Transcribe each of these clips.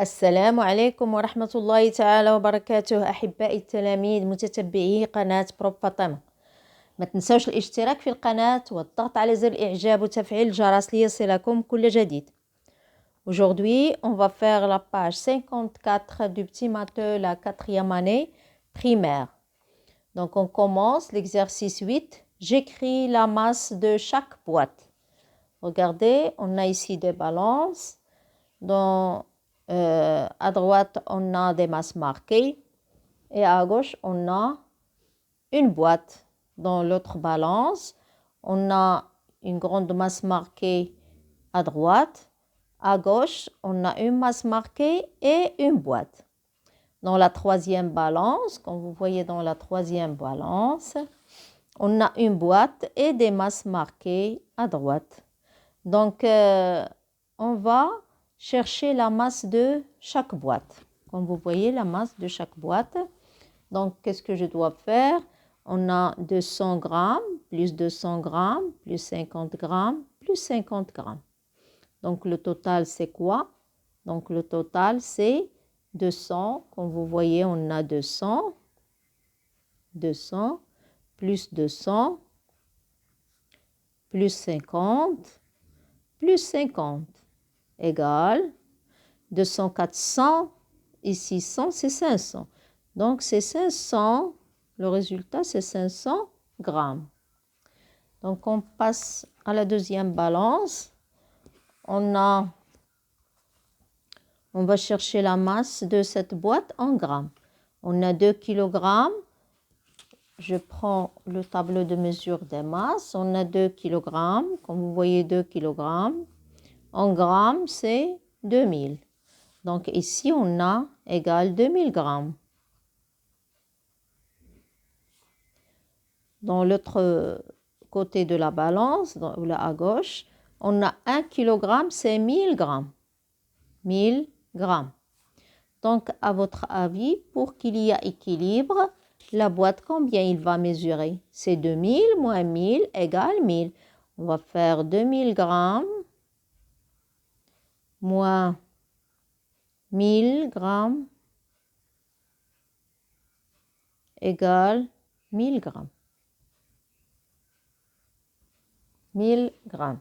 السلام عليكم ورحمة الله تعالى وبركاته. أحبائي التلاميذ متتبعي قناة بروف فاطمة، ما تنسوش الاشتراك في القناة والضغط على زر الإعجاب وتفعيل الجرس ليصلكم كل جديد. Aujourd'hui, on va faire la page 54 du petit matheux, la 4e année primaire. Donc, on commence l'exercice 8. J'écris la masse de chaque boîte. Regardez, on a ici des balances. À droite, on a des masses marquées et à gauche, on a une boîte. Dans l'autre balance, on a une grande masse marquée à droite. À gauche, on a une masse marquée et une boîte. Dans la troisième balance, comme vous voyez dans la troisième balance, on a une boîte et des masses marquées à droite. Donc, on va chercher la masse de chaque boîte. Comme vous voyez, la masse de chaque boîte. Donc, qu'est-ce que je dois faire? On a 200 grammes, plus 200 grammes, plus 50 grammes, plus 50 grammes. Donc, le total, c'est quoi? Donc, le total, c'est 200. Comme vous voyez, on a 200, 200, plus 200, plus 50, plus 50. Égale 200, 400, ici 100, c'est 500. Donc, c'est 500, le résultat, c'est 500 grammes. Donc, on passe à la deuxième balance. On va chercher la masse de cette boîte en grammes. On a 2 kg. Je prends le tableau de mesure des masses. On a 2 kg. Comme vous voyez, 2 kg. En grammes, c'est 2000. Donc ici, on a égal 2000 grammes. Dans l'autre côté de la balance, à gauche, on a 1 kg, c'est 1000 grammes. 1000 grammes. Donc, à votre avis, pour qu'il y ait équilibre, la boîte, combien il va mesurer? C'est 2000 moins 1000 égale 1000. On va faire 2000 grammes moins 1000 grammes égale 1000 grammes. 1000 grammes.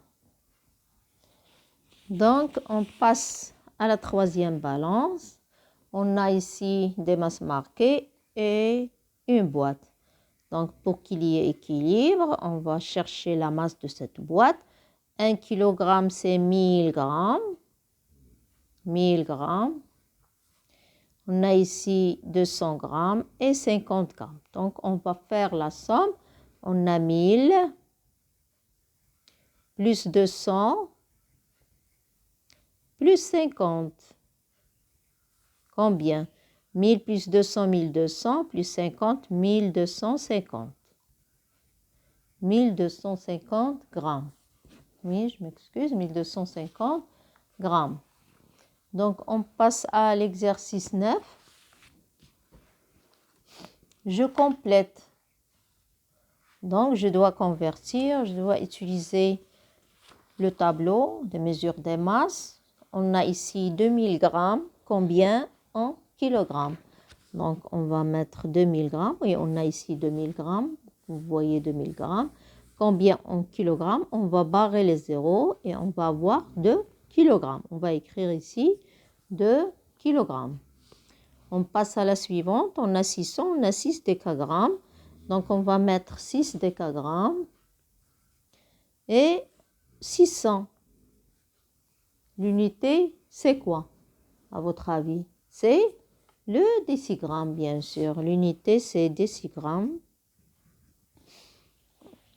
Donc, on passe à la troisième balance. On a ici des masses marquées et une boîte. Donc, pour qu'il y ait équilibre, on va chercher la masse de cette boîte. 1 kg, c'est 1000 grammes. 1000 grammes. On a ici 200 grammes et 50 grammes. Donc, on va faire la somme. On a 1000 plus 200 plus 50. Combien? 1000 plus 200, 1200, plus 50, 1250. 1250 grammes. Oui, je m'excuse, 1250 grammes. Donc, on passe à l'exercice 9. Je complète. Donc, je dois convertir, je dois utiliser le tableau de mesure des masses. On a ici 2000 grammes. Combien en kilogrammes? Donc, on va mettre 2000 grammes. Oui, on a ici 2000 grammes. Vous voyez 2000 grammes. Combien en kilogrammes? On va barrer les zéros et on va avoir 2 kilogrammes. On va écrire ici 2 kilogrammes. On passe à la suivante. On a 600, on a 6 décagrammes. Donc, on va mettre 6 décagrammes et 600. L'unité, c'est quoi, à votre avis? C'est le décigramme, bien sûr. L'unité, c'est décigramme.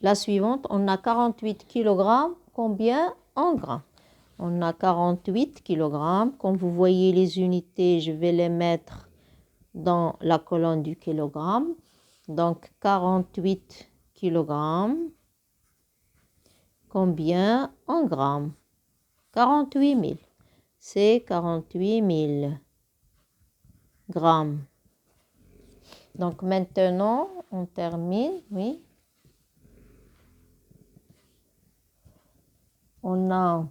La suivante, on a 48 kg. Combien en grammes? On a 48 kg. Comme vous voyez les unités, je vais les mettre dans la colonne du kilogramme. Donc, 48 kg. Combien en grammes? 48 000. C'est 48 000 grammes. Donc, maintenant, on termine, oui. On a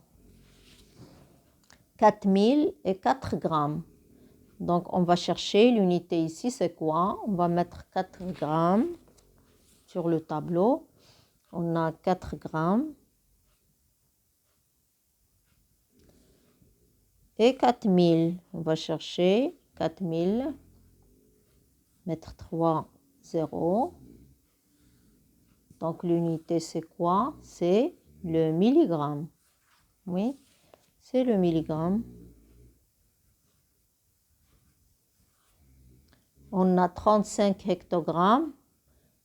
4000 et 4 grammes. Donc, on va chercher l'unité ici, c'est quoi? On va mettre 4 grammes sur le tableau. On a 4 grammes et 4000. On va chercher 4000, mettre 3 zéros. Donc, l'unité, c'est quoi? C'est le milligramme. Oui, c'est le milligramme. On a 35 hectogrammes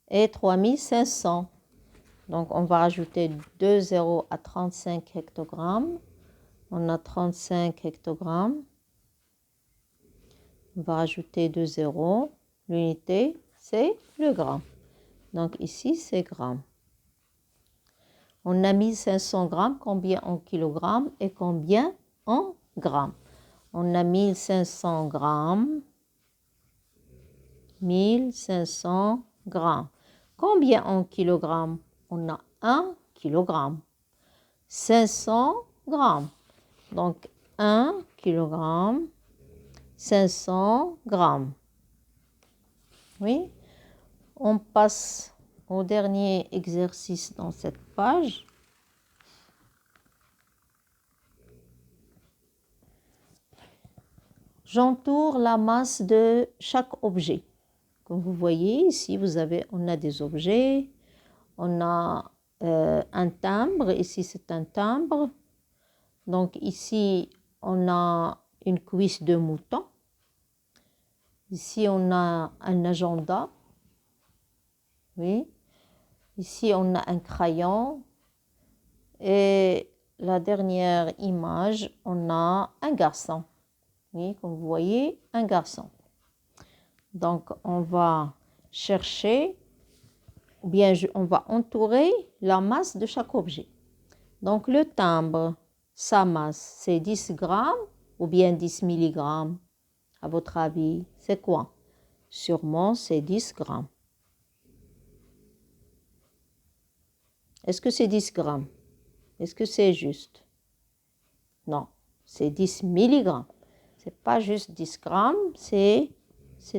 et 3500. Donc, on va rajouter 2 zéros à 35 hectogrammes. On a 35 hectogrammes. On va rajouter 2 zéros. L'unité, c'est le gramme. Donc, ici, c'est grammes. On a 1500 grammes, combien en kilogrammes et combien en grammes? On a 1500 grammes. 1500 grammes. Combien en kilogrammes? On a 1 kilogramme. 500 grammes. Donc, 1 kilogramme, 500 grammes. Oui. On passe au dernier exercice dans cette page. J'entoure la masse de chaque objet. Comme vous voyez, ici, on a des objets. On a un timbre. Ici, c'est un timbre. Donc, ici, on a une cuisse de mouton. Ici, on a un agenda. Oui. Ici, on a un crayon. Et la dernière image, on a un garçon. Oui, comme vous voyez, un garçon. Donc, on va chercher, ou bien on va entourer la masse de chaque objet. Donc, le timbre, sa masse, c'est 10 grammes ou bien 10 milligrammes. À votre avis, c'est quoi? Sûrement, c'est 10 grammes. Est-ce que c'est 10 grammes? Est-ce que c'est juste? Non, c'est 10 milligrammes. C'est pas juste 10 grammes, c'est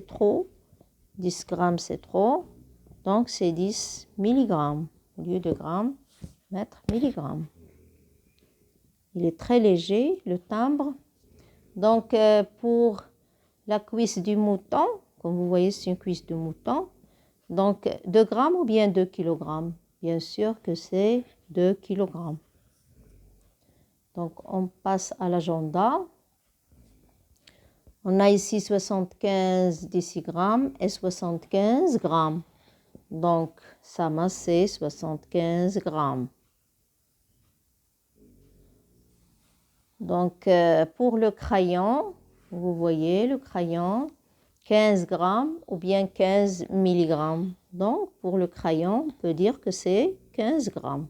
trop. 10 grammes, c'est trop. Donc, c'est 10 milligrammes. Au lieu de grammes, mettre milligrammes. Il est très léger, le timbre. Donc, pour la cuisse du mouton, comme vous voyez, c'est une cuisse de mouton. Donc, 2 grammes ou bien 2 kilogrammes? Bien sûr que c'est 2 kilogrammes. Donc, on passe à l'agenda. On a ici 75 décigrammes et 75 grammes. Donc, sa masse, c'est 75 grammes. Donc, pour le crayon, vous voyez le crayon, 15 grammes ou bien 15 milligrammes. Donc, pour le crayon, on peut dire que c'est 15 grammes.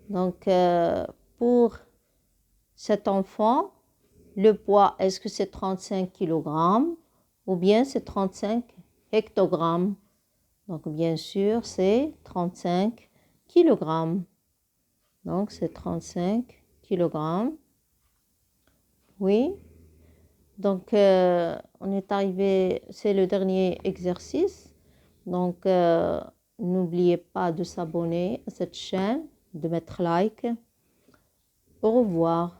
Donc, pour cet enfant, le poids, est-ce que c'est 35 kg ou bien c'est 35 hectogrammes? Donc, bien sûr, c'est 35 kg. Donc, c'est 35 kg. Oui. Donc, on est arrivé, c'est le dernier exercice. Donc, n'oubliez pas de s'abonner à cette chaîne, de mettre like. Au revoir.